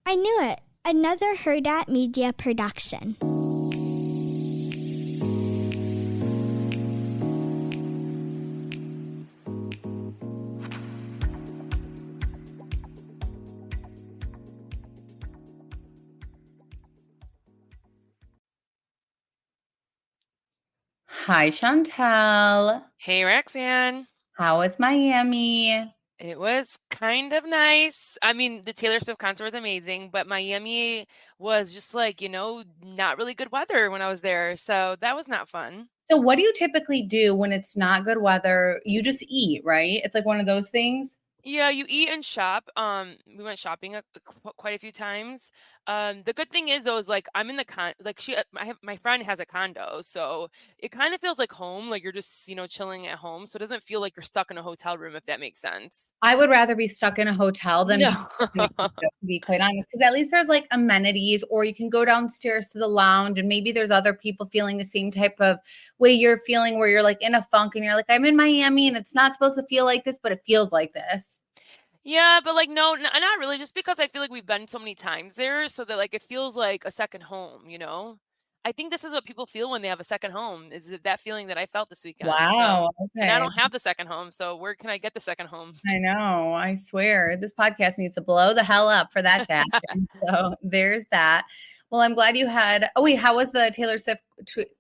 I knew it. Another Hurrdat Media production. Hi, Chantel. Hey, Roxanne. How was Miami? It was kind of nice. I mean, the Taylor Swift concert was amazing, but Miami was just like, not really good weather when I was there. So that was not fun. So, what do you typically do when it's not good weather? You just eat, right? It's like one of those things. Yeah, you eat and shop. We went shopping quite a few times. The good thing is though is like I'm in the like my friend has a condo, so it kind of feels like home. Like you're just chilling at home, so it doesn't feel like you're stuck in a hotel room if that makes sense. I would rather be stuck in a hotel than No. be stuck in a condo, to be quite honest, because at least there's like amenities, or you can go downstairs to the lounge and maybe there's other people feeling the same type of way you're feeling, where you're like in a funk and you're like, I'm in Miami and it's not supposed to feel like this, but it feels like this. Yeah, but like no, not really. Just because I feel like we've been so many times there, so that like it feels like a second home. I think this is what people feel when they have a second home. Is that feeling that I felt this weekend? Wow. And I Okay. don't have the second home, so where can I get the second home? I know. I swear this podcast needs to blow the hell up for that to happen. So there's that. Well, I'm glad you had. Oh wait, how was the Taylor Swift?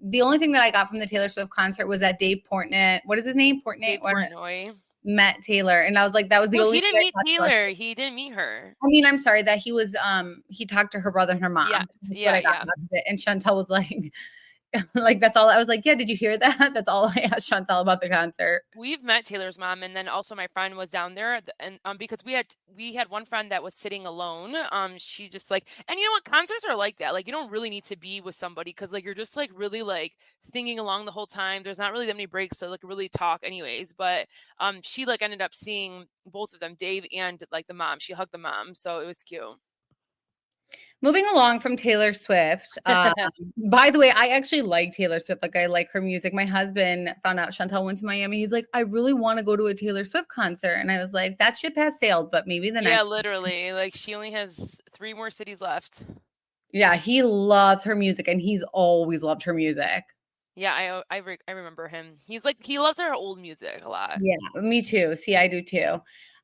The only thing that I got from the Taylor Swift concert was that Dave Portnoy. What is his name? Portnoy. Dave Portnoy. Met Taylor, and I was like, that was the No, only he thing didn't I meet talked about. Taylor. He didn't meet her. I mean, I'm sorry that he was. He talked to her brother and her mom. Yes. That's what Yeah, I got yeah. out of it. And Chantel was like, like that's all. I was like, yeah. Did you hear that? That's all I asked Chantel about the concert. We've met Taylor's mom, and then also my friend was down there, and because we had one friend that was sitting alone. She just like, and you know what, concerts are like that. Like you don't really need to be with somebody because like you're just like really like singing along the whole time. There's not really that many breaks to like really talk, anyways. But she like ended up seeing both of them, Dave and like the mom. She hugged the mom, so it was cute. Moving along from Taylor Swift, by the way, I actually like Taylor Swift. Like, I like her music. My husband found out Chantel went to Miami. He's like, I really want to go to a Taylor Swift concert. And I was like, that ship has sailed, but maybe the Yeah, next. literally. Like she only has 3 more cities left. Yeah, he loves her music and he's always loved her music. Yeah, I remember him. He's like he loves her old music a lot. Yeah, me too. See, I do too.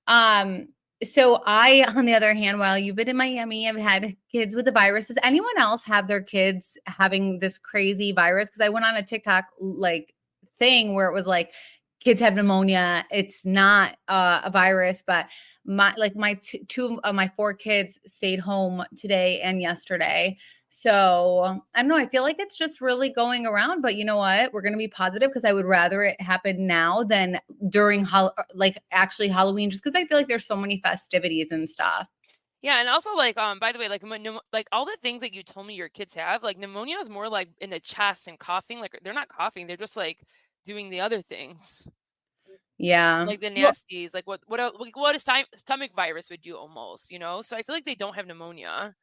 Um, so I, on the other hand, while you've been in Miami, I've had kids with the virus. Does anyone else have their kids having this crazy virus? Because I went on a TikTok like thing where it was like kids have pneumonia. It's not a virus, but my two of my 4 kids stayed home today and yesterday. So I don't know. I feel like it's just really going around, but you know what? We're going to be positive because I would rather it happen now than during like actually Halloween, just because I feel like there's so many festivities and stuff. Yeah, and also like by the way, like like all the things that you told me your kids have, like pneumonia is more like in the chest and coughing. Like they're not coughing, they're just like doing the other things. Yeah. Like the Well, nasties, like what a stomach virus would do almost. So I feel like they don't have pneumonia.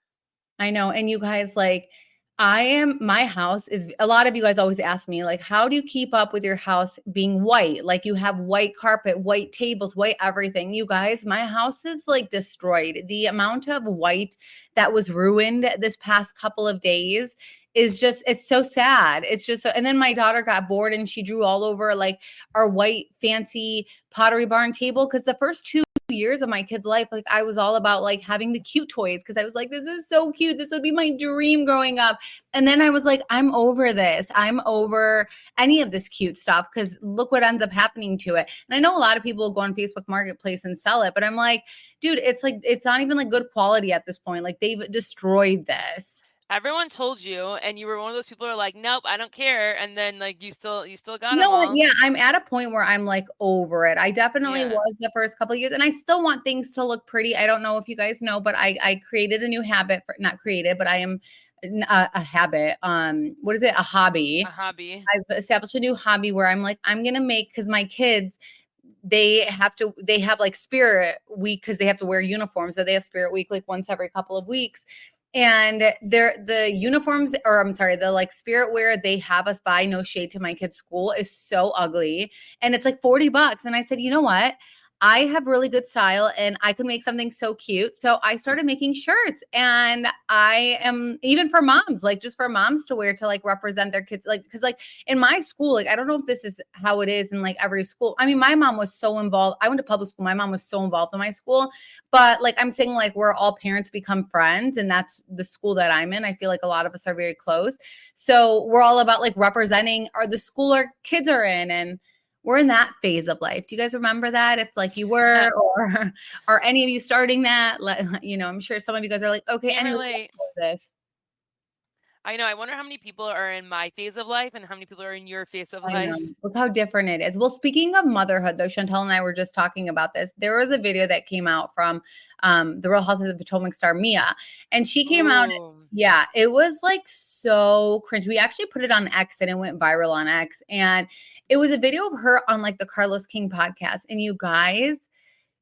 I know. And you guys, like, my house is, a lot of you guys always ask me, like, how do you keep up with your house being white? Like, you have white carpet, white tables, white everything. You guys, my house is like destroyed. The amount of white that was ruined this past couple of days is just, it's so sad. It's just, and then my daughter got bored and she drew all over like our white fancy Pottery Barn table. Cause the first 2 years of my kid's life, like I was all about like having the cute toys because I was like, this is so cute. This would be my dream growing up. And then I was like, I'm over this. I'm over any of this cute stuff because look what ends up happening to it. And I know a lot of people go on Facebook Marketplace and sell it, but I'm like, dude, it's like, it's not even like good quality at this point. Like they've destroyed this. Everyone told you, and you were one of those people who are like, nope, I don't care. And then like you still got them No, all. yeah, I'm at a point where I'm like over it. I definitely Yeah. was the first couple of years, and I still want things to look pretty. I don't know if you guys know, but I created a new habit for, not created, but I am a habit. What is it? A hobby. A hobby. I've established a new hobby where I'm like, I'm gonna make, because my kids, they have like spirit week because they have to wear uniforms. So they have spirit week like once every couple of weeks. And the uniforms, or I'm sorry, the like spirit wear they have us buy, no shade to my kids' school, is so ugly. And it's like $40. And I said, you know what? I have really good style and I could make something so cute. So I started making shirts, and I am even for moms, like just for moms to wear to like represent their kids. Like, cause like in my school, like, I don't know if this is how it is in like every school. I mean, my mom was so involved. I went to public school. My mom was so involved in my school, but like, I'm saying like where all parents become friends, and that's the school that I'm in. I feel like a lot of us are very close. So we're all about like representing the school our kids are in. And we're in that phase of life. Do you guys remember that? If like you were, or are any of you starting that? I'm sure some of you guys are like, okay, Can't anyway, relate. this. I know. I wonder how many people are in my phase of life and how many people are in your phase of I know. life. Look how different it is. Well, speaking of motherhood, though, Chantel and I were just talking about this. There was a video that came out from the Real Housewives of Potomac star Mia, and she came out. Ooh. Yeah, it was like so cringe. We actually put it on X, and it went viral on X. And it was a video of her on like the Carlos King podcast. And you guys,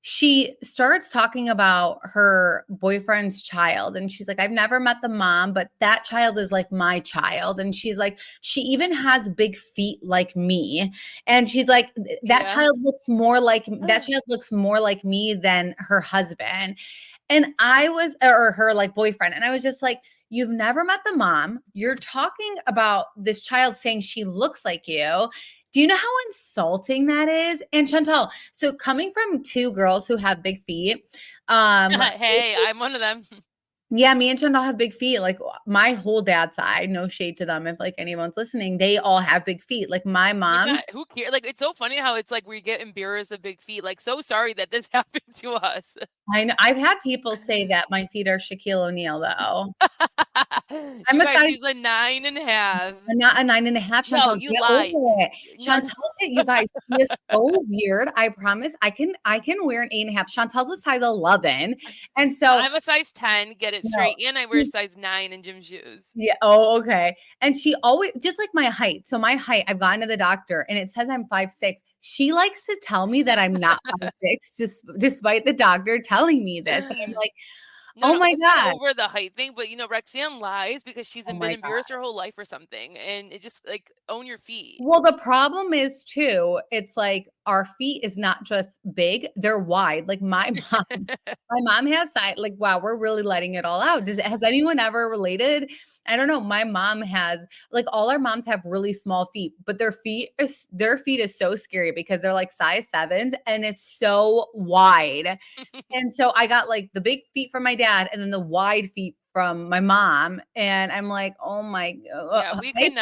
she starts talking about her boyfriend's child, and she's like, I've never met the mom, but that child is like my child. And she's like, she even has big feet like me. And she's like, that child looks more like me than her husband. And I was, or her like boyfriend. And I was just like, you've never met the mom. You're talking about this child saying she looks like you. Do you know how insulting that is? And Chantel, so coming from two girls who have big feet, Hey, I'm one of them. yeah, me and Chantal have big feet. Like my whole dad's side, no shade to them if like anyone's listening, they all have big feet. Like my mom. Who cares? Like, it's so funny how it's like we get embarrassed of big feet. Like, so sorry that this happened to us. I know I've had people say that my feet are Shaquille O'Neal though. I'm she's a 9.5. I'm not a 9.5. Chantal, No, you lied. Chantal, you guys, she is so weird. I promise I can wear an 8.5. Chantel's a size 11. And so I'm a size 10, get it straight. And I wear size 9 in gym shoes. Yeah. Oh, okay. And she always, just like my height. So my height, I've gone to the doctor and it says I'm 5'6". She likes to tell me that I'm not 5'6", despite the doctor telling me this. And I'm like, No, oh my it's not God. over the height thing, but Roxanne lies because she's been embarrassed God. her whole life or something. And it just like, own your feet. Well, the problem is too, it's like our feet is not just big, they're wide. Like my mom has side, like, wow, we're really letting it all out. Has anyone ever related? I don't know. My mom has, like, all our moms have really small feet, but their feet is so scary because they're like size 7s and it's so wide. And so I got like the big feet from my dad and then the wide feet from my mom. And I'm like, oh my God. Yeah, we can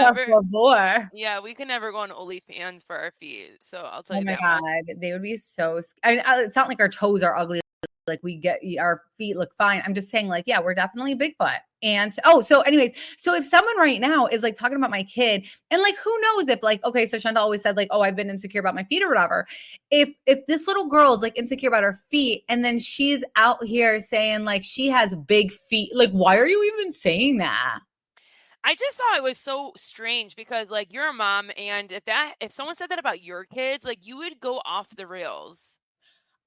never go on OnlyFans for our feet. So I'll tell you that. Oh my God. They would be so, it's not like our toes are ugly. Like we get our feet look fine. I'm just saying like, yeah, we're definitely Bigfoot. And so anyways, so if someone right now is like talking about my kid and like, who knows if like, okay, so Shonda always said like, oh, I've been insecure about my feet or whatever. If this little girl is like insecure about her feet and then she's out here saying like she has big feet, like, why are you even saying that? I just thought it was so strange because like you're a mom and if someone said that about your kids, like you would go off the rails.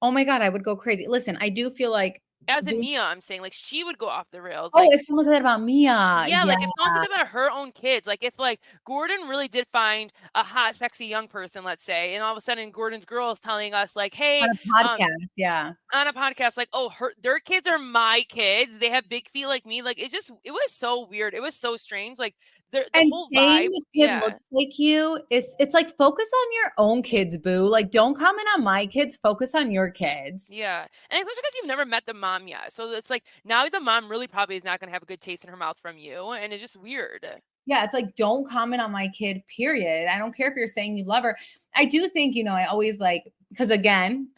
Oh my God, I would go crazy. Listen, I do feel like as in Mia, I'm saying like she would go off the rails. Oh, like, if someone said that about Mia. Yeah, like if someone said that about her own kids, like if like Gordon really did find a hot, sexy young person, let's say, and all of a sudden Gordon's girl is telling us like, hey, on a podcast, on a podcast, like, oh, their kids are my kids. They have big feet like me. Like it was so weird. It was so strange. Like the whole vibe. The kid looks like you. It's like focus on your own kids, boo. Like don't comment on my kids. Focus on your kids. Yeah, and especially because you've never met the mom yet, so it's like now the mom really probably is not going to have a good taste in her mouth from you, and it's just weird. Yeah, it's like don't comment on my kid. Period. I don't care if you're saying you love her. I do think I always like because again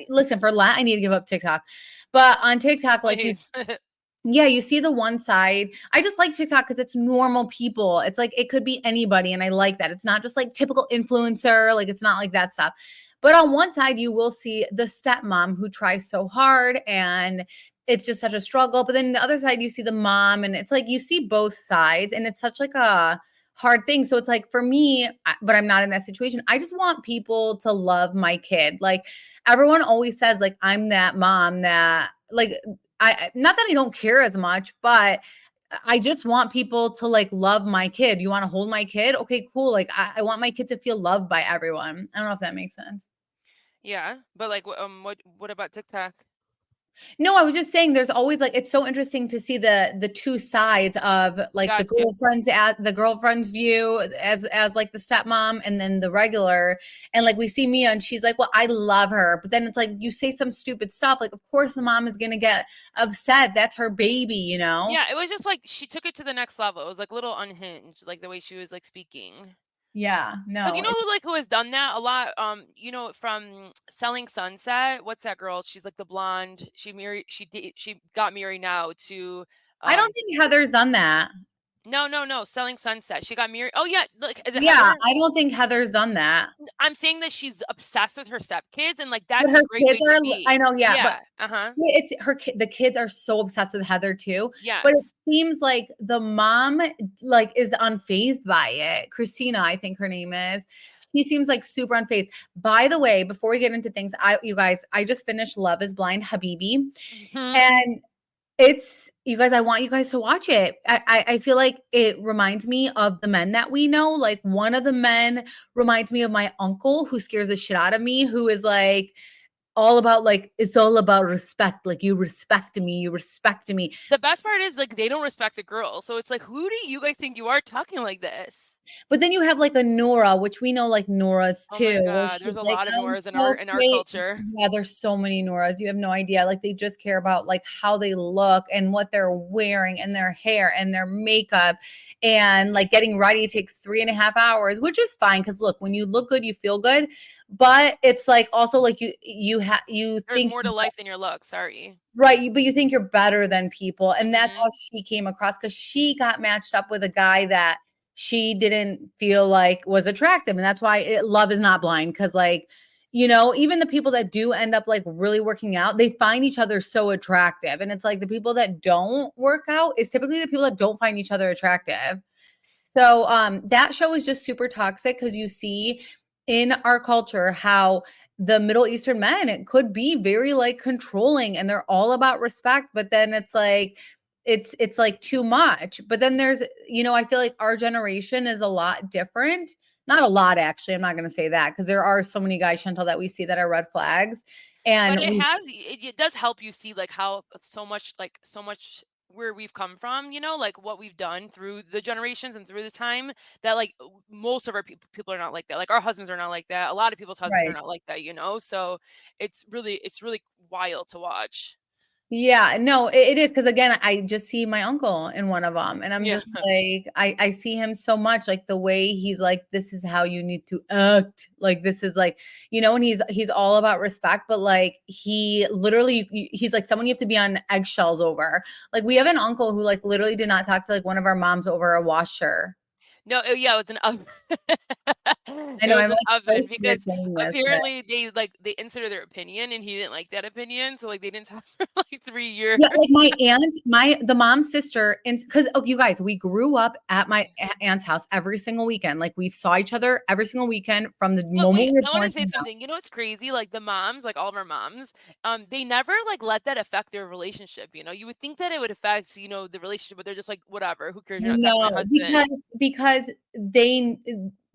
listen for I need to give up TikTok, but on TikTok like yeah, you see the one side. I just like TikTok because it's normal people. It's like it could be anybody. And I like that. It's not just like typical influencer. Like it's not like that stuff. But on one side, you will see the stepmom who tries so hard and it's just such a struggle. But then the other side, you see the mom and it's like you see both sides and it's such like a hard thing. So it's like for me, but I'm not in that situation. I just want people to love my kid. Like everyone always says, like, I'm that mom that like, not that I don't care as much, but I just want people to like love my kid. You want to hold my kid? Okay, cool. Like I want my kid to feel loved by everyone. I don't know if that makes sense. Yeah, but like, what about TikTok? No, I was just saying there's always like it's so interesting to see the two sides of like Gotcha. the girlfriend's view as like the stepmom and then the regular. And like we see Mia and she's like, well, I love her. But then it's like you say some stupid stuff. Like, of course the mom is gonna get upset. That's her baby, you know? Yeah, it was just like she took it to the next level. It was like a little unhinged, like the way she was like speaking. Yeah, Because you no. know who has done that a lot? From Selling Sunset. What's that girl? She's like the blonde. She got married now to I don't um think Heather's done that. no, Selling Sunset. She got married. Oh yeah, look, is it Yeah, Heather? I don't think Heather's done that. I'm saying that she's obsessed with her stepkids, and like But that's a her great kids way to are, I be. know, yeah, but Yeah. Uh-huh. it's the kids are so obsessed with Heather too. But it Yes. seems like the mom like is unfazed by it. Christina, I think her name is. She seems like super unfazed. By the way, before we get into things, you guys, I just finished Love is Blind Habibi. Mhm. And it's you guys, I want you guys to watch it. I feel like it reminds me of the men that we know. Like one of the men reminds me of my uncle who scares the shit out of me, who is like all about like it's all about respect. Like you respect me, you respect me. The best part is like they don't respect the girl. So it's like, who do you guys think you are talking like this? But then you have like a Nora, which we know like Nora's Oh my too, where God, there's she's a like, lot of I'm Noras in so our great. culture. Yeah, there's so many Noras. You have no idea. Like they just care about like how they look and what they're wearing and their hair and their makeup. And like getting ready takes 3.5 hours, which is fine. Cause look, when you look good, you feel good. But it's like also like you There's think more to life than your looks. Sorry. right, but you think you're better than people, and that's how Hmm. she came across because she got matched up with a guy that she didn't feel like was attractive, and that's why love is not blind. Because like, even the people that do end up like really working out, they find each other so attractive, and it's like the people that don't work out is typically the people that don't find each other attractive. So that show is just super toxic because you see in our culture how the Middle Eastern men it could be very like controlling and they're all about respect, but then it's like it's like too much. But then there's I feel like our generation is a lot different. Not a lot actually. I'm not going to say that because there are so many guys, Chantal, that we see that are red flags, But and it does help you see like how so much where we've come from, like what we've done through the generations and through the time that like most of our people are not like that. Like our husbands are not like that. A lot of people's husbands are right. not like that. So it's really wild to watch. Yeah, no, it is because again, I just see my uncle in one of them, and I'm Yeah. just like, I see him so much, like the way he's like, this is how you need to act, like this is like, and he's all about respect, but like he literally, he's like someone you have to be on eggshells over. Like we have an uncle who like literally did not talk to like one of our moms over a washer. No, yeah, it was an oven. I It know was I'm an like so oven weird because saying this, but apparently they inserted their opinion and he didn't like that opinion, so like they didn't talk for like 3 years. yeah, like my aunt, the mom's sister, and because you guys, we grew up at my aunt's house every single weekend. Like we saw each other every single weekend from the But moment wait, we were I want born to to say now. something. You know what's crazy? Like the moms, like all of our moms, they never like let that affect their relationship. You would think that it would affect, the relationship, but they're just like, whatever, who cares? You're not talking to my No, husband. because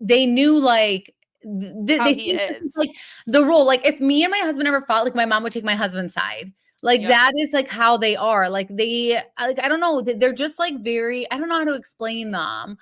they knew like How they he think this is is. like the rule. Like if me and my husband ever fought, like my mom would take my husband's side. Like Yep. that is like how they are. Like I don't know, they're just like very, I don't know how to explain them.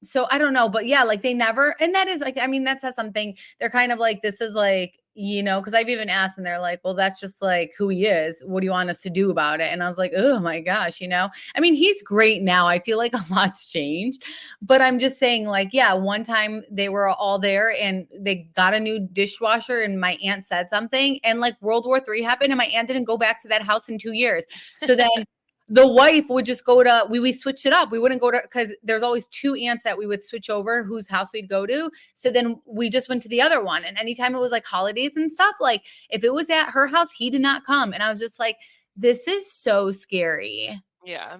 So I don't know, but yeah, like they never, and that is like, I mean, that says something. They're kind of like, this is like, because I've even asked and they're like, well, that's just like who he is. What do you want us to do about it? And I was like, oh my gosh, I mean, he's great now. I feel like a lot's changed, but I'm just saying, like, yeah, one time they were all there and they got a new dishwasher, and my aunt said something, and like World War III happened, and my aunt didn't go back to that house in 2 years. So then the wife would just go to, we switched it up. We wouldn't go to, because there's always two aunts that we would switch over whose house we'd go to. So then we just went to the other one. And anytime it was like holidays and stuff, like if it was at her house, he did not come. And I was just like, this is so scary. Yeah.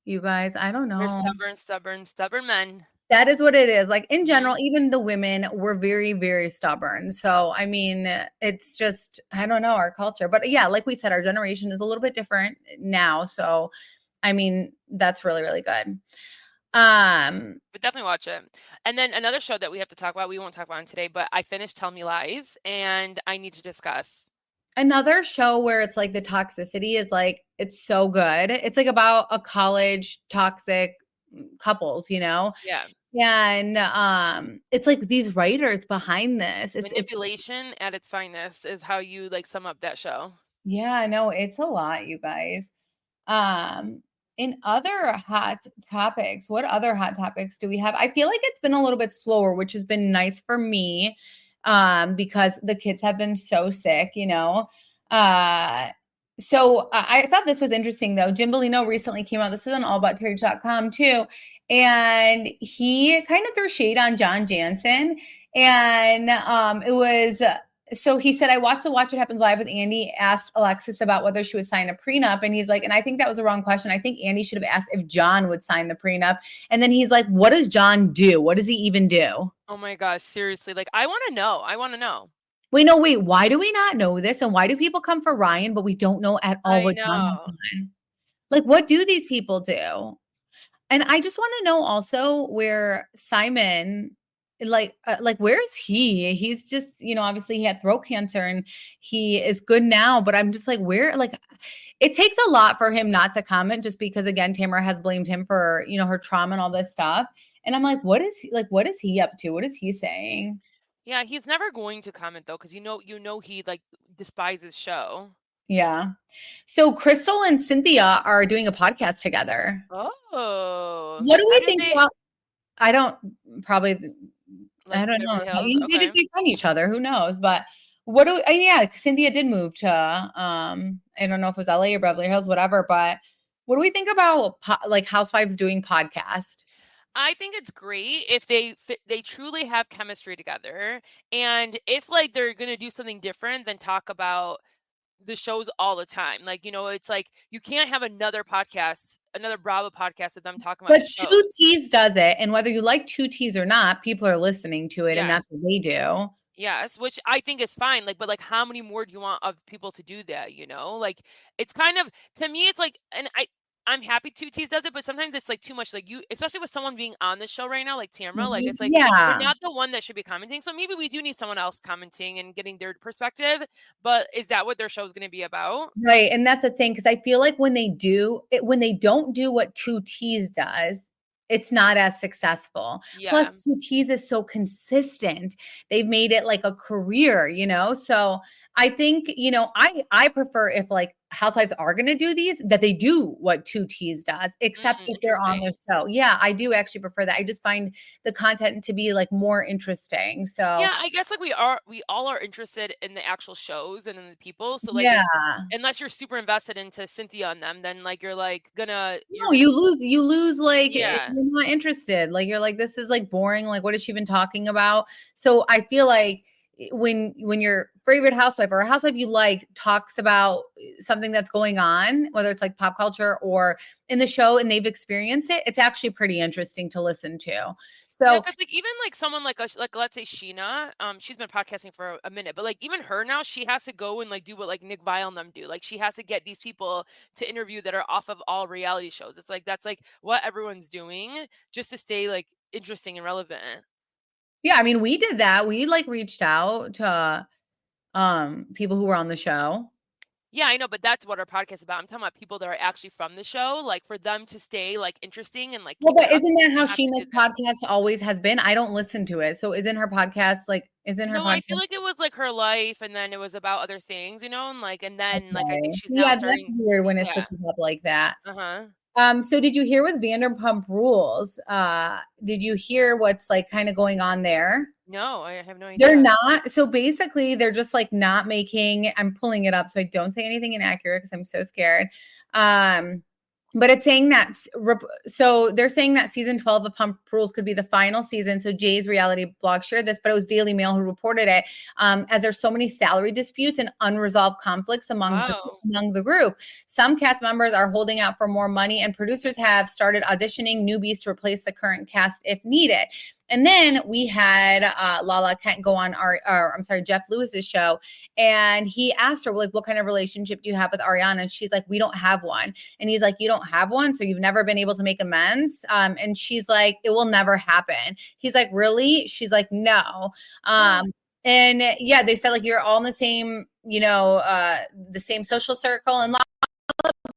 You guys, I don't They're know. stubborn men. That is what it is. Like in general, Hmm. even the women were very, very stubborn. So, I mean, it's just, I don't know, our culture. But yeah, like we said, our generation is a little bit different now. So, I mean, that's really, really good. But definitely watch it. And then another show that we have to talk about, we won't talk about it today, but I finished Tell Me Lies and I need to discuss. Another show where it's like the toxicity is like, it's so good. It's like about a college toxic couples, you know? Yeah. And it's like these writers behind this. It's Manipulation at its finest is how you like sum up that show. yeah, no, it's a lot, you guys. In other hot topics, what other hot topics do we have? I feel like it's been a little bit slower, which has been nice for me, because the kids have been so sick, you know. So I thought this was interesting though. Jim Bellino recently came out. This is on allaboutcarriage.com too. And he kind of threw shade on John Jansen. And it was so he said, I watched the Watch What Happens Live with Andy, asked Alexis about whether she would sign a prenup. And he's like, and I think that was the wrong question. I think Andy should have asked if John would sign the prenup. And then he's like, what does John do? What does he even do? Oh my gosh, seriously. Like, I want to know. I want to know. Wait, why do we not know this? And why do people come for Ryan, but we don't know at all what John has done? Like, what do these people do? And I just want to know also where Simon, like where is he? He's just, you know, obviously he had throat cancer and he is good now, but I'm just like, where, like, it takes a lot for him not to comment just because again, Tamara has blamed him for, you know, her trauma and all this stuff. And I'm like, what is he up to? What is he saying? Yeah, he's never going to comment though, because you know he like despises show. Yeah. So Crystal and Cynthia are doing a podcast together. Oh. What do we think about? I don't probably. Like I don't know. Beverly Hills? They just befriend each other. Who knows? But what do? Yeah, Cynthia did move to. I don't know if it was LA or Beverly Hills, whatever. But what do we think about like housewives doing podcast? I think it's great if they truly have chemistry together, and if like they're gonna do something different than talk about the shows all the time. Like, you know, it's like you can't have another podcast, another Bravo podcast with them talking about. But Two T's does it, and whether you like Two T's or not, people are listening to it, and that's what they do. Yes, which I think is fine. Like, but like, how many more do you want of people to do that? You know, like it's kind of to me, it's like, and I'm happy Two T's does it, but sometimes it's like too much. Like you, especially with someone being on the show right now, like Tamara, like it's like you're not the one that should be commenting. So maybe we do need someone else commenting and getting their perspective. But is that what their show is going to be about? Right, and that's a thing because I feel like when they don't do what Two T's does, it's not as successful. Yeah. Plus, Two T's is so consistent. They've made it like a career, you know? So I think, you know, I prefer if like housewives are going to do these, that they do what Two T's does, except if they're on their show. Yeah, I do actually prefer that. I just find the content to be like more interesting. So yeah, I guess like we all are interested in the actual shows and in the people. So like, unless you're super invested into Cynthia and them, then like you're like gonna you lose like you're not interested. Like you're like, this is like boring. Like, what is she even talking about? So I feel like when your favorite housewife or a housewife you like talks about something that's going on, whether it's like pop culture or in the show and they've experienced it, it's actually pretty interesting to listen to. So yeah, like even like someone like let's say Sheena, she's been podcasting for a minute, but like even her now, she has to go and like do what like Nick Viall and them do. Like she has to get these people to interview that are off of all reality shows. It's like that's like what everyone's doing just to stay like interesting and relevant. Yeah, I mean, we did that. We like reached out to people who were on the show. Yeah, I know, but that's what our podcast is about. I'm talking about people that are actually from the show, like for them to stay like interesting and like. Well, but isn't that how Sheena's podcast always has been? I don't listen to it, so isn't her podcast like? Isn't her? No, podcast- I feel like it was like her life, and then it was about other things, you know, and like, and then like I think she's now starting. That's weird when it switches up like that. So did you hear with Vanderpump Rules? Did you hear what's like kind of going on there? No, I have no idea. They're not. So basically, they're just like not making. I'm pulling it up so I don't say anything inaccurate because I'm so scared. But it's saying that, so they're saying that season 12 of Pump Rules could be the final season. So Jay's reality blog shared this, but it was Daily Mail who reported it, as there's so many salary disputes and unresolved conflicts among the group. Some cast members are holding out for more money and producers have started auditioning newbies to replace the current cast if needed. And then we had Lala Kent go on Jeff Lewis's show, and he asked her, like, what kind of relationship do you have with Ariana? And she's like, we don't have one. And he's like, you don't have one, so you've never been able to make amends? And she's like, it will never happen. He's like, really? She's like, no. And yeah, they said like you're all in the same, the same social circle. And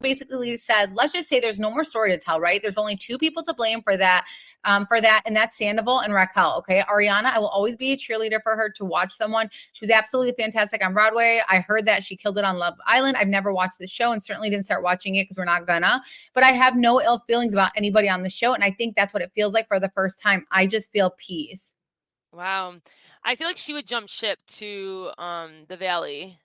basically said, let's just say there's no more story to tell, right? There's only two people to blame for that, and that's Sandoval and Raquel. Okay, Ariana, I will always be a cheerleader for her to watch someone. She was absolutely fantastic on Broadway. I heard that she killed it on Love Island. I've never watched the show and certainly didn't start watching it because we're not gonna. But I have no ill feelings about anybody on the show, and I think that's what it feels like for the first time. I just feel peace. Wow, I feel like she would jump ship to the Valley.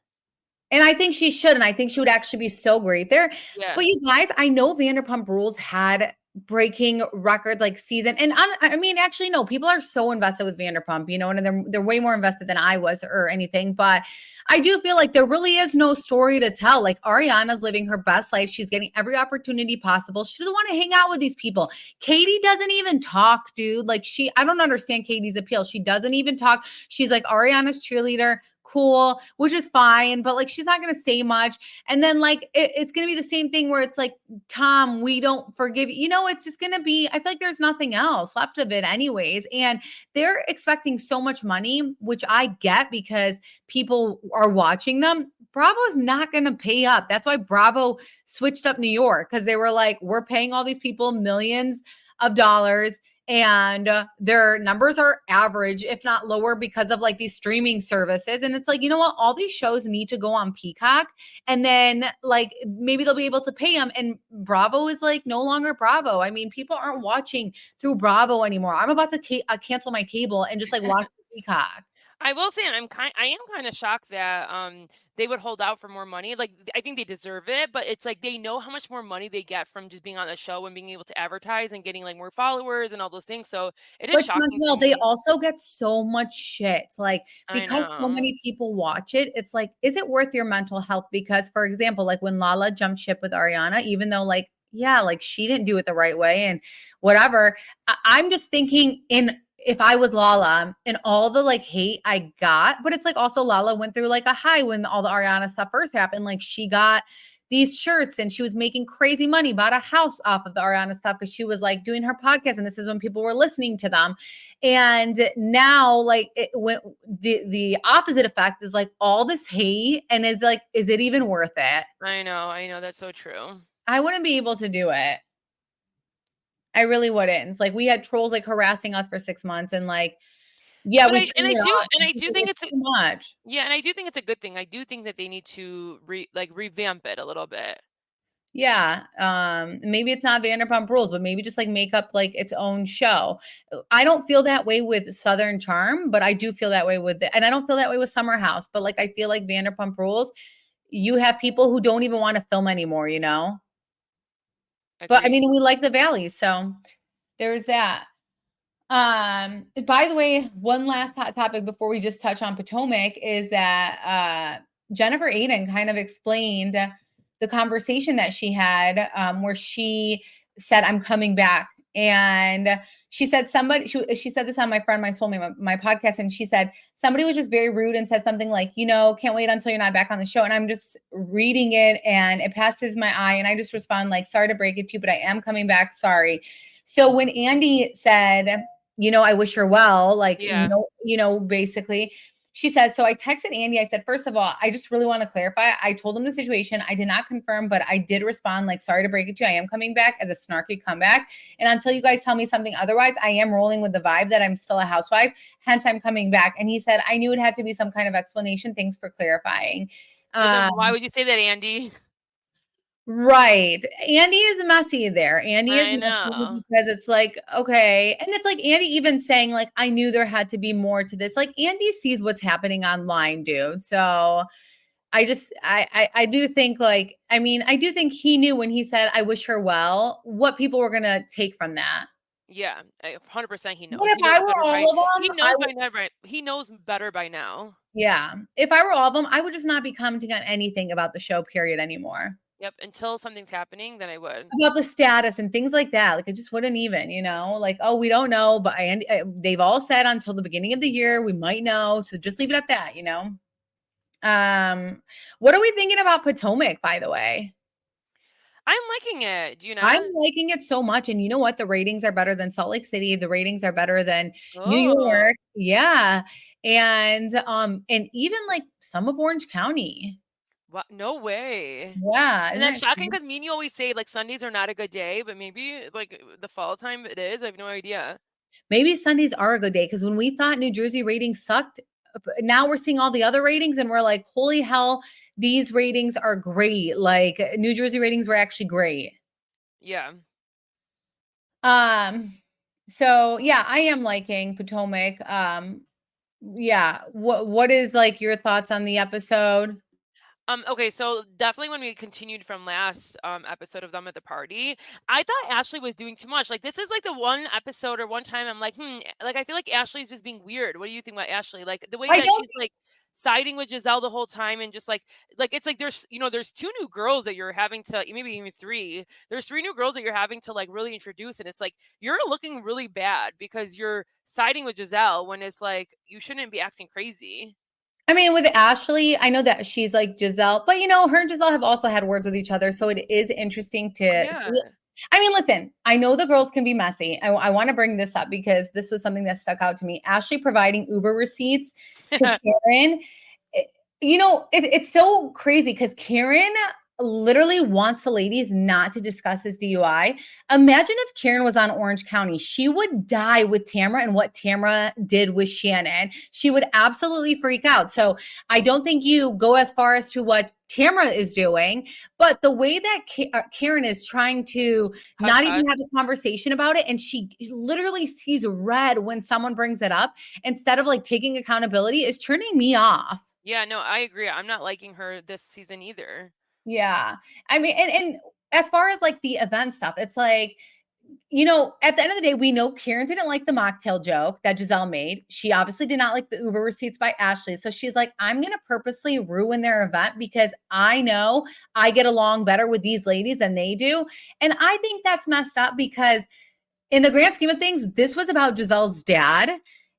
And I think she should. And I think she would actually be so great there. Yeah. But you guys, I know Vanderpump Rules had breaking records like season. And I mean, actually, no, people are so invested with Vanderpump, and they're way more invested than I was or anything. But I do feel like there really is no story to tell. Like Ariana's living her best life. She's getting every opportunity possible. She doesn't want to hang out with these people. Katie doesn't even talk, dude. Like I don't understand Katie's appeal. She doesn't even talk. She's like Ariana's cheerleader. Cool, which is fine, but like she's not going to say much. And then like it's going to be the same thing where it's like, Tom, we don't forgive you. It's just going to be, I feel like there's nothing else left of it anyways. And they're expecting so much money, which I get because people are watching them. Bravo's not going to pay up. That's why Bravo switched up New York, because they were like, we're paying all these people millions of dollars. And their numbers are average, if not lower, because of like these streaming services. And it's like, you know what? All these shows need to go on Peacock, and then like maybe they'll be able to pay them. And Bravo is like no longer Bravo. I mean, people aren't watching through Bravo anymore. I'm about to cancel my cable and just like watch Peacock. I will say I am kind of shocked that they would hold out for more money. Like I think they deserve it, but it's like they know how much more money they get from just being on the show and being able to advertise and getting like more followers and all those things. So it is shocking. Chantel, they also get so much shit. Like because so many people watch it, it's like, is it worth your mental health? Because for example, like when Lala jumped ship with Ariana, even though like, yeah, like she didn't do it the right way and whatever, I'm just thinking if I was Lala and all the like hate I got, but it's like also Lala went through like a high when all the Ariana stuff first happened. Like she got these shirts and she was making crazy money, bought a house off of the Ariana stuff because she was like doing her podcast. And this is when people were listening to them. And now like the opposite effect is like all this hate and is like, is it even worth it? I know. That's so true. I wouldn't be able to do it. I really wouldn't. It's like we had trolls like harassing us for 6 months and like, yeah, I do think it's too much. Yeah, and I do think it's a good thing. I do think that they need to revamp it a little bit. Yeah. Maybe it's not Vanderpump Rules, but maybe just like make up like its own show. I don't feel that way with Southern Charm, but I do feel that way and I don't feel that way with Summer House, but like I feel like Vanderpump Rules, you have people who don't even want to film anymore, But I mean, we like the Valley, so there's that. By the way, one last hot topic before we just touch on Potomac is that Jennifer Aydin kind of explained the conversation that she had where she said, I'm coming back. And she said she said this on My Friend, My Soulmate, my podcast. And she said, somebody was just very rude and said something like, can't wait until you're not back on the show. And I'm just reading it and it passes my eye. And I just respond like, sorry to break it to you, but I am coming back. Sorry. So when Andy said, I wish her well, like, yeah. Basically, she says, so I texted Andy. I said, first of all, I just really want to clarify. I told him the situation. I did not confirm, but I did respond like, sorry to break it to you. I am coming back as a snarky comeback. And until you guys tell me something otherwise, I am rolling with the vibe that I'm still a housewife. Hence, I'm coming back. And he said, I knew it had to be some kind of explanation. Thanks for clarifying. Why would you say that, Andy? Right. Andy is messy there. Andy is messy because it's like, okay. And it's like Andy even saying like, I knew there had to be more to this. Like Andy sees what's happening online, dude. So I do think like, I do think he knew when he said, I wish her well, what people were going to take from that. Yeah, 100% he knows. But if I were all of them, he knows better by now. Yeah. If I were all of them, I would just not be commenting on anything about the show period anymore. Yep, until something's happening, then I would. about the status and things like that. Like I just wouldn't even, like, oh, we don't know, but they've all said until the beginning of the year we might know, so just leave it at that. What are we thinking about Potomac, by the way? I'm liking it. Do you I'm not? liking it so much, and you know what? The ratings are better than Salt Lake City. The ratings are better than New Oh, York. Yeah. And even like some of Orange County. what? No way. Yeah. And Isn't that's it shocking crazy? because me and you always say like Sundays are not a good day, but maybe like the fall time it is. I have no idea. Maybe Sundays are a good day because when we thought New Jersey ratings sucked, now we're seeing all the other ratings and we're like, holy hell, these ratings are great. Like New Jersey ratings were actually great. Yeah. Um, so yeah, I am liking Potomac. Yeah. What is like your thoughts on the episode? Okay, so definitely when we continued from last episode of them at the party, I thought Ashley was doing too much. Like this is like the one episode or one time I'm like, like I feel like Ashley's just being weird. What do you think about Ashley? Like the way I that don't she's like siding with Giselle the whole time and just like it's like there's two new girls that you're having to maybe even three. There's three new girls that you're having to like really introduce, and it's like you're looking really bad because you're siding with Giselle when it's like you shouldn't be acting crazy. I mean, with Ashley, I know that she's like Giselle, but her and Giselle have also had words with each other. So it is interesting to Yeah. see. I mean, listen, I know the girls can be messy. I want to bring this up because this was something that stuck out to me. Ashley providing Uber receipts to Karen. It's so crazy because Karen literally wants the ladies not to discuss his DUI. Imagine if Karen was on Orange County. She would die with Tamra and what Tamra did with Shannon. She would absolutely freak out. So I don't think you go as far as to what Tamra is doing, but the way that Karen is trying to Hush, not hush. even have a conversation about it, and she literally sees red when someone brings it up instead of like taking accountability, is turning me off. Yeah, no, I agree. I'm not liking her this season either. Yeah. I mean, and as far as like the event stuff, it's like, at the end of the day, we know Karen didn't like the mocktail joke that Giselle made. She obviously did not like the Uber receipts by Ashley. So she's like, I'm going to purposely ruin their event because I know I get along better with these ladies than they do. And I think that's messed up because in the grand scheme of things, this was about Giselle's dad.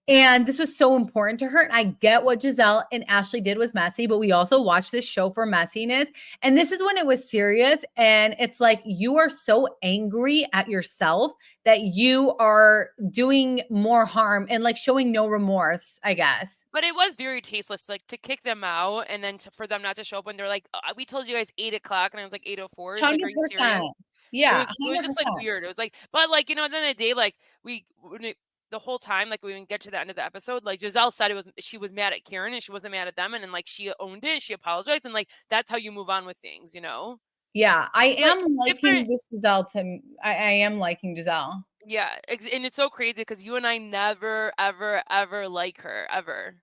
And this was so important to her. And I get what Giselle and Ashley did was messy, but we also watched this show for messiness. And this is when it was serious. And it's like you are so angry at yourself that you are doing more harm and like showing no remorse, I guess. But it was very tasteless, like to kick them out and then for them not to show up when they're like, we told you guys 8 o'clock, and I was like 8:04. It's like, are you serious? 100%. Yeah, It was just like 100%. weird. It was like, but like at the end of the day, like the whole time, like we even get to the end of the episode, like Giselle said she was mad at Karen and she wasn't mad at them, and then like she owned it, she apologized, and like that's how you move on with things. Yeah, I But am liking different. this Giselle to I am liking Giselle. Yeah, and it's so crazy because you and I never, ever, ever like her ever.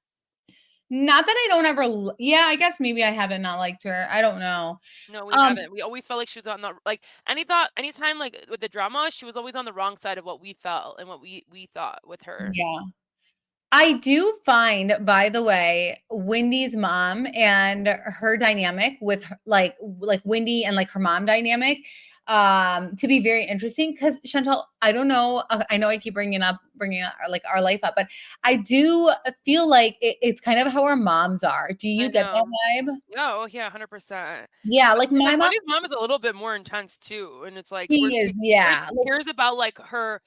Not that I don't ever yeah, I guess maybe I haven't not liked her. I don't know. No, we Um, haven't. We always felt like she was on the like anytime like with the drama, she was always on the wrong side of what we felt and what we thought with her. yeah. I do find, by the way, Wendy's mom and her dynamic with like Wendy and like her mom dynamic to be very interesting because Chantal, I don't know, I know I keep bringing up like our life up, but I do feel like it's kind of how our moms are. Do I you get that know. vibe? Yeah, oh yeah, 100%. Yeah, like And my then mom, Wendy's mom is a little bit more intense too, and it's like she is, where yeah. she cares about like her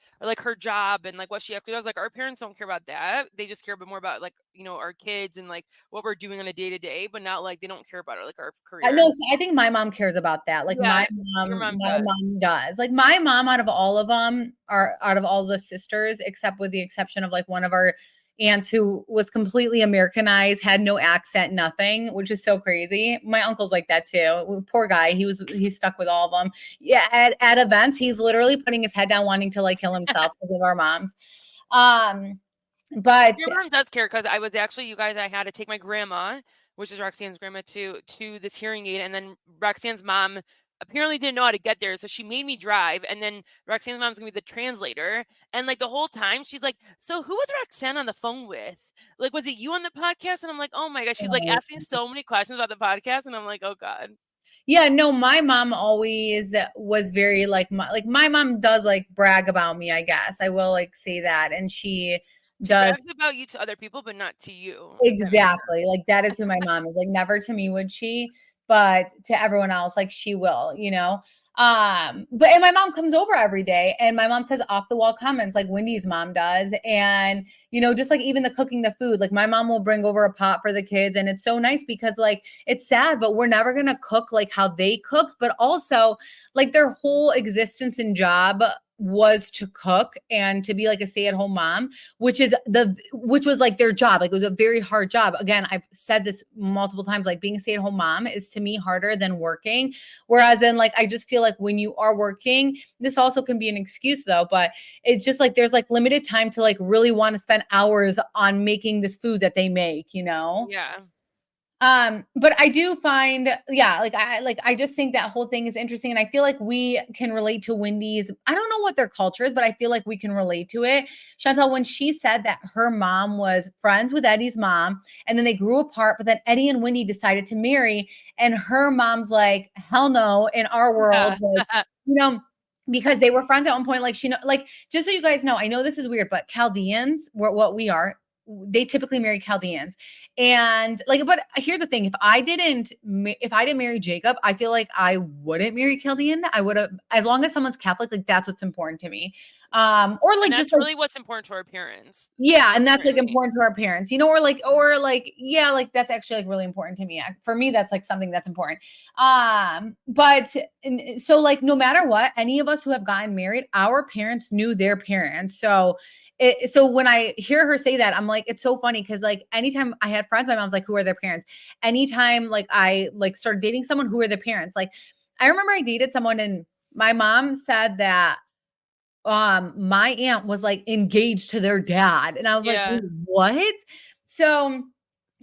job and like what she actually does. Like our parents don't care about that. They just care a bit more about like our kids and like what we're doing on a day to day, but not like they don't care about like our I career. know. So I think my mom cares about that. Like Yeah, your mom my does. mom does. Like my mom, out of all of them, are out of all the sisters, except with the exception of like one of our aunts who was completely Americanized, had no accent, nothing, which is so crazy. My uncle's like that too. Poor guy. He's stuck with all of them. Yeah, at events, he's literally putting his head down, wanting to like kill himself because of our moms. Um, but Your mom does care because I was actually, you guys, I had to take my grandma, which is Roxanne's grandma, to this hearing aid, and then Roxanne's mom apparently didn't know how to get there, so she made me drive, and then Roxanne's mom's gonna be the translator, and like the whole time she's like, "So who was Roxanne on the phone with? Like, was it you on the podcast?" And I'm like, "Oh my god," she's like asking so many questions about the podcast, and I'm like, "Oh god." Yeah, no, my mom always was very like my mom does like brag about me, I guess. I will like say that. And she She brags does about you to other people, but not to you, if that makes exactly. sense. Like that is who my mom is. Like never to me would she, but to everyone else, like she will, you know. But and my mom comes over every day and my mom says off the wall comments like Wendy's mom does. And you know, just like even the cooking the food, like my mom will bring over a pot for the kids. And it's so nice because like it's sad, but we're never gonna cook like how they cooked, but also like their whole existence and job was to cook and to be like a stay-at-home mom, which was like their job. Like it was a very hard job. Again, I've said this multiple times, like being a stay-at-home mom is to me harder than working. Whereas in like I just feel like when you are working, this also can be an excuse though, but it's just like there's like limited time to like really want to spend hours on making this food that they make, you know? Yeah. But I do find, yeah, like I just think that whole thing is interesting. And I feel like we can relate to Wendy's. I don't know what their culture is, but I feel like we can relate to it. Chantal, when she said that her mom was friends with Eddie's mom, and then they grew apart, but then Eddie and Wendy decided to marry, and her mom's like, hell no, in our world, Yeah. like, you know, because they were friends at one point. Like she know, like just so you guys know, I know this is weird, but Chaldeans, what we are, they typically marry Chaldeans. And like, but here's the thing: if I didn't marry Jacob, I feel like I wouldn't marry Chaldean. I would have, as long as someone's Catholic, like that's what's important to me. Or And like just that's like really what's important to our parents, yeah, and that's like currently. important to our parents, you know, or like, yeah, like that's actually like really important to me. For me, that's like something that's important. But and so like no matter what, any of us who have gotten married, our parents knew their parents. So when I hear her say that, I'm like, it's so funny because like anytime I had friends, my mom's like, who are their parents? Anytime like I like started dating someone, who are their parents? Like I remember I dated someone and my mom said that my aunt was like engaged to their dad and I was like, Yeah. "Wait, what?" So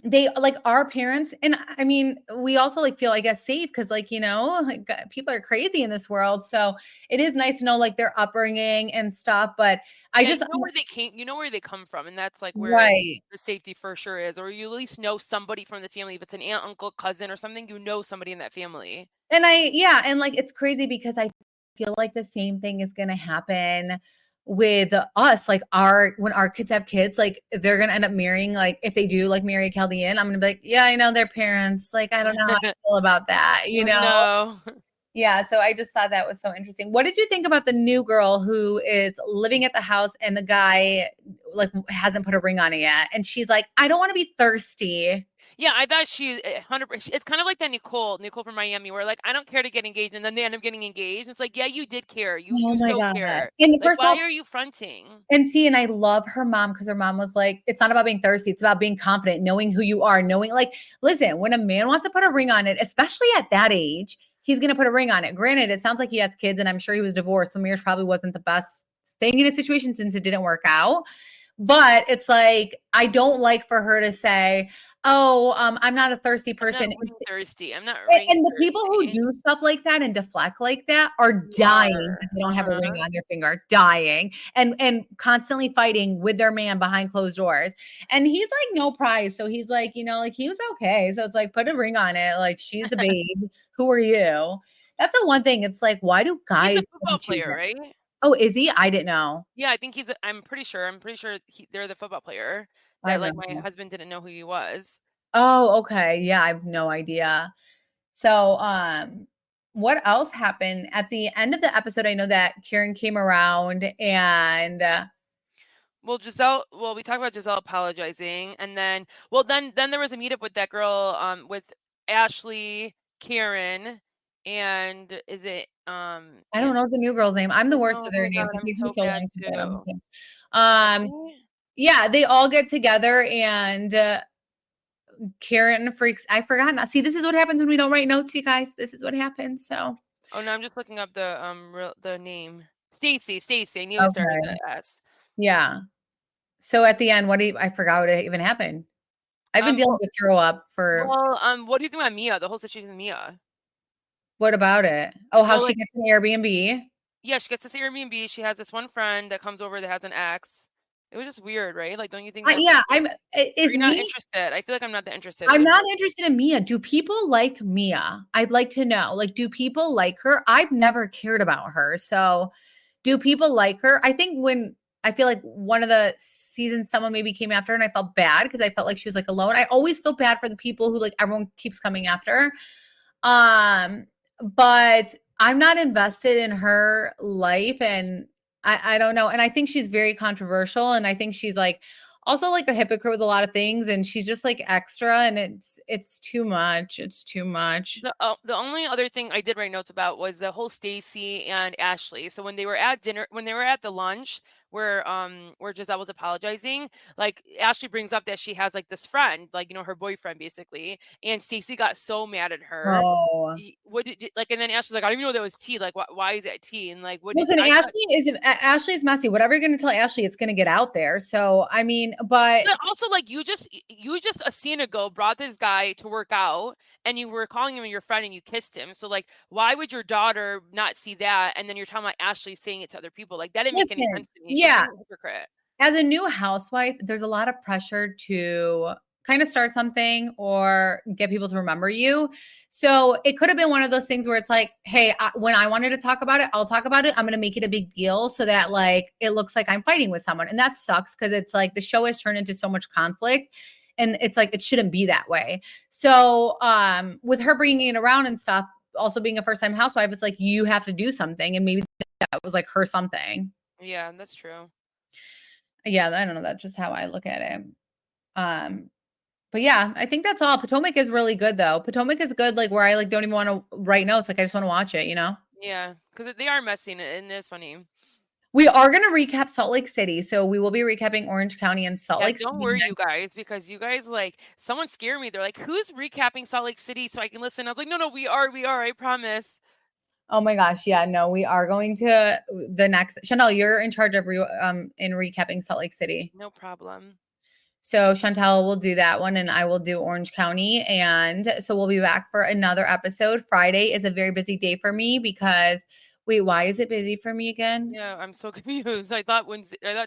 they like our parents and I mean we also like feel I guess safe because like you know like people are crazy in this world, so it is nice to know like their upbringing and stuff, but I Yeah, just you know where they come from, and that's, like, where right. the safety for sure is, or you at least know somebody from the family. If it's an aunt, uncle, cousin, or something, you know somebody in that family. And yeah, and like it's crazy because I feel like the same thing is gonna happen with us. Like when our kids have kids, like they're gonna end up marrying, like if they do like marry a Chaldean, I'm gonna be like, yeah, I know their parents. Like, I don't know how I feel about that, you know? No. Yeah. So I just thought that was so interesting. What did you think about the new girl who is living at the house and the guy like hasn't put a ring on it yet? And she's like, I don't want to be thirsty. Yeah, I thought she 100%. It's kind of like that Nicole from Miami, where like I don't care to get engaged, and then they end up getting engaged. It's like, yeah, you did care. You Oh my so God. care. And Like, first why off, are you fronting? and see, and I love her mom because her mom was like, it's not about being thirsty. It's about being confident, knowing who you are, knowing like, listen, when a man wants to put a ring on it, especially at that age, he's going to put a ring on it. Granted, it sounds like he has kids and I'm sure he was divorced. So marriage probably wasn't the best thing in a situation since it didn't work out. But it's like, I don't like for her to say, oh, I'm not a thirsty I'm person. not ring thirsty. I'm not ring And the people who thirsty. do stuff like that and deflect like that are You dying are. that they don't have a ring Uh-huh. on their finger, dying and constantly fighting with their man behind closed doors. And he's like no prize. So he's like, you know, like he was okay. So it's like put a ring on it. Like she's a babe. Who are you? That's the one thing. It's like, why do He's a guys football choose player, that? right? Oh, is he? I didn't know. Yeah, I think I'm pretty sure they're the football player I that don't like my know. husband didn't know who he was. Oh, okay. Yeah, I have no idea. So, what else happened at the end of the episode? I know that Karen came around and Well, we talked about Giselle apologizing, and then there was a meetup with that girl, with Ashley, Karen, and is it I don't and know the new girl's name. I'm the I worst know, with oh their my god, names. It I'm takes me so so bad long to put them too. to. Um, Ashley? yeah, they all get together and Karen freaks. I forgot. Now, see, this is what happens when we don't write notes, you guys. This is what happens. So, Oh no, I'm just looking up the name. Stacy. I knew it started with okay, a S. yeah. So at the end, I forgot what even happened. I've been Um, dealing well, with throw up for what do you think about Mia? The whole situation with Mia? what about it? Oh, how Well, she like, gets an Airbnb. yeah, she gets this Airbnb. She has this one friend that comes over that has an ex, It was just weird, right? Like, don't you think Yeah, or is you're not me interested? I feel like I'm not that interested. I'm It not interested in Mia. Do people like Mia? I'd like to know. Like, do people like her? I've never cared about her. So, do people like her? I think when I feel like one of the seasons someone maybe came after her and I felt bad because I felt like she was like alone. I always feel bad for the people who like everyone keeps coming after. Um, but I'm not invested in her life and I don't know. And I think she's very controversial and I think she's like also like a hypocrite with a lot of things and she's just like extra and it's too much. It's too much. The only other thing I did write notes about was the whole Stacy and Ashley. So when they were at dinner, when they were at the lunch where Giselle was apologizing, like Ashley brings up that she has like this friend, like her boyfriend basically, and Stacy got so mad at her. Oh. What did like? And then Ashley's like, I don't even know that was tea. Like, why is that tea? And like, what did Listen, I thought? Ashley's messy. Whatever you're going to tell Ashley, it's going to get out there. So, I mean, but But also, like, you just a scene ago brought this guy to work out, and you were calling him your friend, and you kissed him. So, like, why would your daughter not see that? And then you're talking about Ashley saying it to other people. Like, that didn't make any listen, sense to me. She's yeah, being a hypocrite. as a new housewife, there's a lot of pressure to kind of start something or get people to remember you. So it could have been one of those things where it's like, hey, when I wanted to talk about it, I'll talk about it. I'm going to make it a big deal so that like it looks like I'm fighting with someone. And that sucks because it's like the show has turned into so much conflict and it's like it shouldn't be that way. So with her bringing it around and stuff, also being a first time housewife, it's like you have to do something. And maybe that was like her something. Yeah, that's true. Yeah, I don't know. That's just how I look at it. Um, but yeah, I think that's all. Potomac is really good though. Potomac is good, like where I like don't even want to write notes. Like I just want to watch it, you know? Yeah, because they are messy and it's funny. We are gonna recap Salt Lake City. So we will be recapping Orange County and Salt Yeah, Lake don't City worry, you next. guys, because you guys like someone scared me. They're like, "Who's recapping Salt Lake City so I can listen?" I was like, "No, no, we are. I promise." Oh my gosh, yeah, no, we are going to the next Chantal, you're in charge of in recapping Salt Lake City. No problem. So Chantal will do that one and I will do Orange County. And so we'll be back for another episode. Friday is a very busy day for me because wait, why is it busy for me again? Yeah, I'm so confused. I thought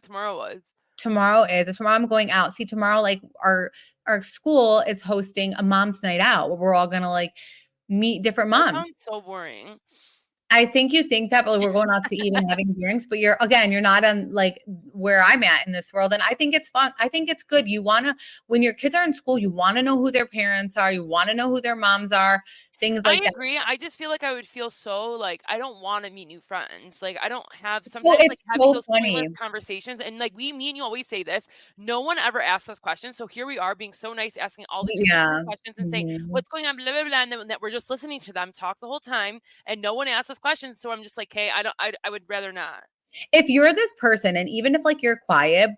tomorrow was. Tomorrow I'm going out. See, tomorrow, like our school is hosting a mom's night out where we're all gonna like meet different That moms. sounds so boring. I think you think that, but we're going out to eat and having drinks, but you're not on like where I'm at in this world. And I think it's fun. I think it's good. When your kids are in school, you want to know who their parents are. You want to know who their moms are, things I like that. agree. I just feel like I would feel so like I don't want to meet new friends. Like I don't have Well, sometimes like it's having so those pointless funny. conversations and like me and you always say this. No one ever asks us questions. So here we are being so nice, asking all these people Yeah. questions and saying Mhm. what's going on, blah blah blah, and then that we're just listening to them talk the whole time, and no one asks us questions. So I'm just like, hey, I would rather not. If you're this person, and even if like you're quiet,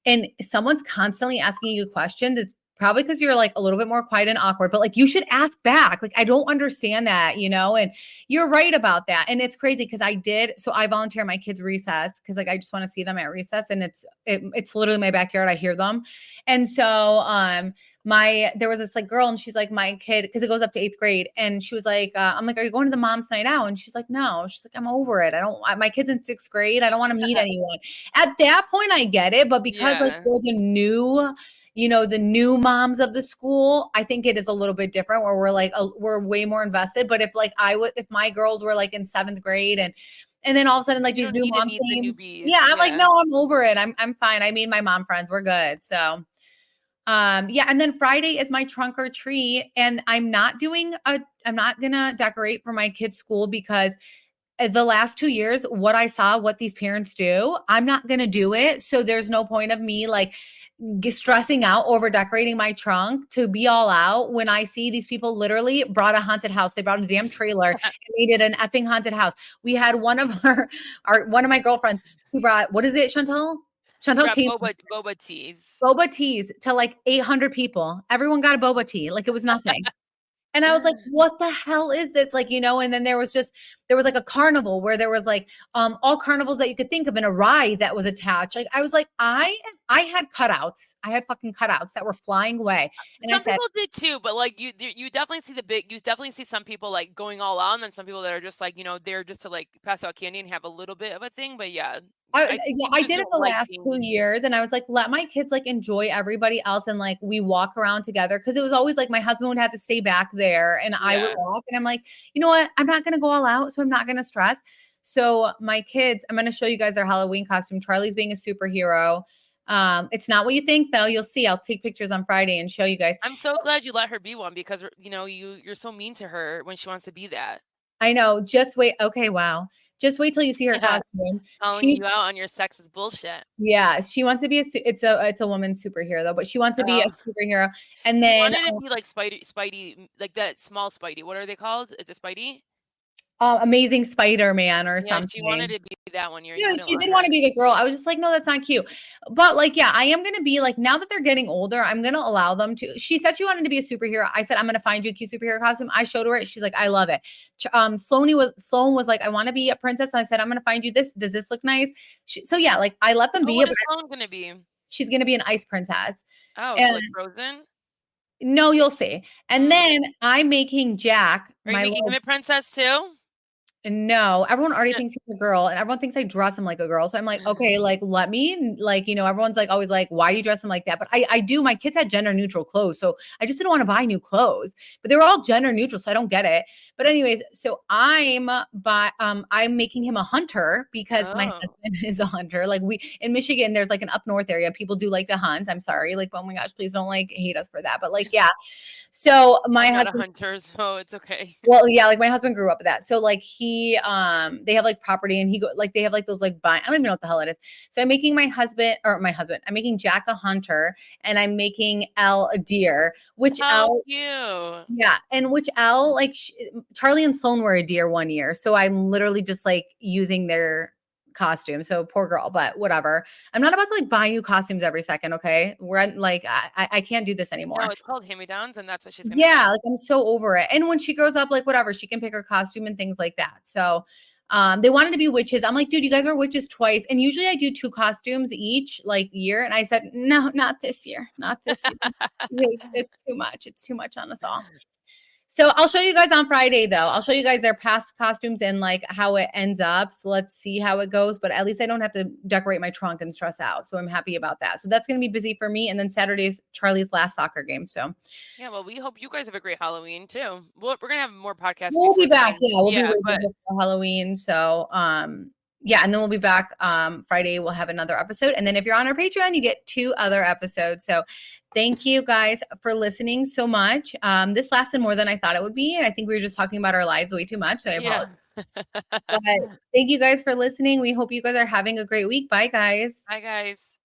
and someone's constantly asking you questions, it's probably because you're like a little bit more quiet and awkward, but like you should ask back. Like, I don't understand that, you know? And you're right about that. And it's crazy because I volunteer my kids' recess because like I just want to see them at recess and it's literally my backyard. I hear them. And so there was this like girl and she's like my kid because it goes up to 8th grade and she was like I'm like, are you going to the mom's night out? And she's like, no. She's like, I'm over it. My kid's in 6th grade. I don't want to meet anyone. At that point I get it, but because like Yeah. we're the new moms of the school, I think it is a little bit different where we're like we're way more invested. But if my girls were like in 7th grade and then all of a sudden like You these don't new need to mom meet the things, newbies. yeah, I'm like, Yeah. no, I'm over it. I'm fine. I made my mom friends. We're good. So yeah, and then Friday is my trunk or treat, and I'm not gonna decorate for my kids' school because the last 2 years, what these parents do, I'm not gonna do it. So there's no point of me like stressing out over decorating my trunk to be all out when I see these people literally brought a haunted house. They brought a damn trailer and made it an effing haunted house. We had one of one of my girlfriends who brought, what is it, Chantal? Chantal Grab came boba teas. boba teas to like 800 people. Everyone got a boba tea. Like it was nothing. And I was like, what the hell is this? Like, and then there was just there was like a carnival where there was like all carnivals that you could think of in a ride that was attached. Like I was like, I had cutouts. I had fucking cutouts that were flying away. And Some I said, people did too, but like you definitely see you definitely see some people like going all out, and then some people that are just like, they're just to like pass out candy and have a little bit of a thing. But yeah, I think yeah, you I just did it don't the like last being 2 years, and I was like, let my kids like enjoy everybody else, and like we walk around together because it was always like my husband would have to stay back there, and I would yeah. walk, and I'm like, you know what? I'm not gonna go all out, so I'm not gonna stress. So my kids, I'm gonna show you guys their Halloween costume. Charlie's being a superhero. It's not what you think though. You'll see. I'll take pictures on Friday and show you guys. I'm so glad you let her be one because you're so mean to her when she wants to be that. I know. Just wait. Okay, wow. Just wait till you see her Yeah, costume. calling She's you out on your sexist bullshit. yeah, she wants to be it's a woman superhero though, but she wants to be a Oh, superhero. And she then wanted to be like Spidey, like that small Spidey. What are they called? Is it Spidey? Amazing Spider-Man or Yeah, she wanted something. to be that one year. You Yeah, wouldn't she let did want her. to be the girl. I was just like, no, that's not cute. But like, yeah, I am gonna be like, now that they're getting older, I'm gonna allow them to. She said she wanted to be a superhero. I said, I'm gonna find you a cute superhero costume. I showed her it. She's like, I love it. Sloan was like, I want to be a princess. And I said, I'm gonna find you this. Does this look nice? So yeah, like I let them Oh, be, what but is Sloan gonna be? she's gonna be an ice princess. Oh, so And like Frozen? no, you'll see. And Mm. then I'm making Jack, Are you my making him little a princess too? no, everyone already Yeah. thinks he's a girl, and everyone thinks I dress him like a girl. So I'm like, okay, like let me, like, everyone's like always like, why do you dress him like that? But I do. My kids had gender neutral clothes, so I just didn't want to buy new clothes. But they were all gender neutral, so I don't get it. But anyways, so I'm making him a hunter because my Oh. husband is a hunter. Like we in Michigan, there's like an up north area. People do like to hunt. I'm sorry, like, oh my gosh, please don't like hate us for that. But like, yeah. So my I'm not a husband. hunter, so it's okay. Well, yeah, like my husband grew up with that. So like they have like property and they have like those like I don't even know what the hell it is. So I'm making I'm making Jack a hunter and I'm making Elle a deer, which How Elle, cute. yeah, and which Elle, like Charlie and Sloan were a deer one year. So I'm literally just like using their costume. So poor girl, but whatever. I'm not about to like buy new costumes every second. Okay. I can't do this anymore. No, it's called hand-me-downs, and that's what she's gonna Yeah, get. like I'm so over it. And when she grows up, like whatever, she can pick her costume and things like that. So they wanted to be witches. I'm like, dude, you guys were witches twice. And usually I do 2 costumes each like year. And I said, no, not this year. Not this year. Because it's too much. It's too much on us all. So I'll show you guys on Friday though. I'll show you guys their past costumes and like how it ends up. So let's see how it goes. But at least I don't have to decorate my trunk and stress out. So I'm happy about that. So that's going to be busy for me. And then Saturday's Charlie's last soccer game. So Yeah, well, we hope you guys have a great Halloween too. We're gonna have more podcasts we'll be before back. then. Yeah, we'll be Yeah, way but before Halloween. So yeah, and then we'll be back Friday. We'll have another episode. And then if you're on our Patreon, you get 2 other episodes. So thank you guys for listening so much. This lasted more than I thought it would be. And I think we were just talking about our lives way too much. So I yeah. apologize. But thank you guys for listening. We hope you guys are having a great week. Bye, guys. Hi guys.